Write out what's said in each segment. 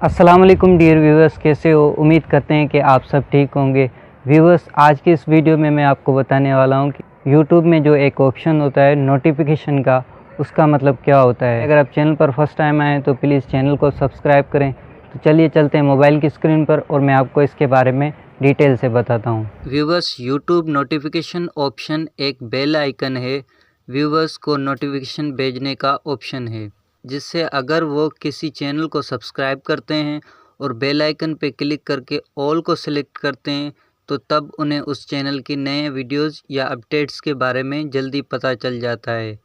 अस्सलाम वालेकुम dear viewers, कैसे हो? उम्मीद करते हैं कि आप सब ठीक होंगे। व्यूवर्स, आज की इस वीडियो में मैं आपको बताने वाला हूं कि यूट्यूब में जो एक ऑप्शन होता है नोटिफिकेशन का, उसका मतलब क्या होता है। अगर आप चैनल पर फर्स्ट टाइम आए तो प्लीज़ चैनल को सब्सक्राइब करें। तो चलिए चलते हैं मोबाइल की स्क्रीन पर और मैं आपको इसके बारे में डिटेल से बताता हूँ। व्यूवर्स, यूट्यूब नोटिफिकेशन ऑप्शन एक बेल आइकन है। व्यूवर्स को नोटिफिकेशन भेजने का ऑप्शन है, जिससे अगर वो किसी चैनल को सब्सक्राइब करते हैं और बेल आइकन पे क्लिक करके ऑल को सिलेक्ट करते हैं तो तब उन्हें उस चैनल की नए वीडियोस या अपडेट्स के बारे में जल्दी पता चल जाता है।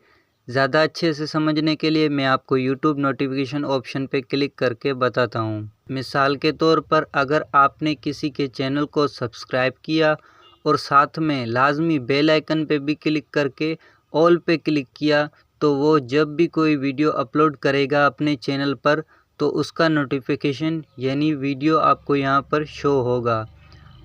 ज़्यादा अच्छे से समझने के लिए मैं आपको यूट्यूब नोटिफिकेशन ऑप्शन पे क्लिक करके बताता हूँ। मिसाल के तौर पर अगर आपने किसी के चैनल को सब्सक्राइब किया और साथ में लाजमी बेल आइकन पे भी क्लिक करके ऑल पे क्लिक किया तो वो जब भी कोई वीडियो अपलोड करेगा अपने चैनल पर तो उसका नोटिफिकेशन यानी वीडियो आपको यहाँ पर शो होगा।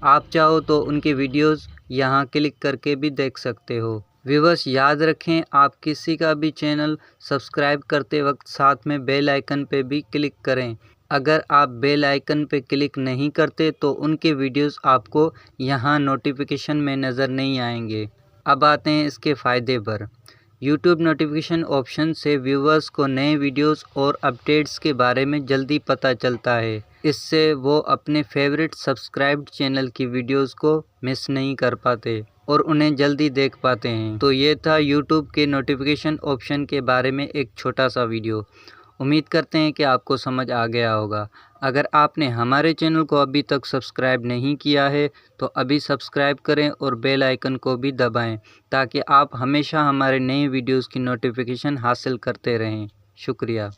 आप चाहो तो उनके वीडियोस यहाँ क्लिक करके भी देख सकते हो। व्यूअर्स, याद रखें, आप किसी का भी चैनल सब्सक्राइब करते वक्त साथ में बेल आइकन पे भी क्लिक करें। अगर आप बेल आइकन पे क्लिक नहीं करते तो उनके वीडियोस आपको यहाँ नोटिफिकेशन में नज़र नहीं आएंगे। अब आते हैं इसके फ़ायदे पर। यूट्यूब नोटिफिकेशन ऑप्शन से व्यूवर्स को नए वीडियोस और अपडेट्स के बारे में जल्दी पता चलता है। इससे वो अपने फेवरेट सब्सक्राइब्ड चैनल की वीडियोस को मिस नहीं कर पाते और उन्हें जल्दी देख पाते हैं। तो ये था यूट्यूब के नोटिफिकेशन ऑप्शन के बारे में एक छोटा सा वीडियो। उम्मीद करते हैं कि आपको समझ आ गया होगा। अगर आपने हमारे चैनल को अभी तक सब्सक्राइब नहीं किया है तो अभी सब्सक्राइब करें और बेल आइकन को भी दबाएं ताकि आप हमेशा हमारे नए वीडियोस की नोटिफिकेशन हासिल करते रहें। शुक्रिया।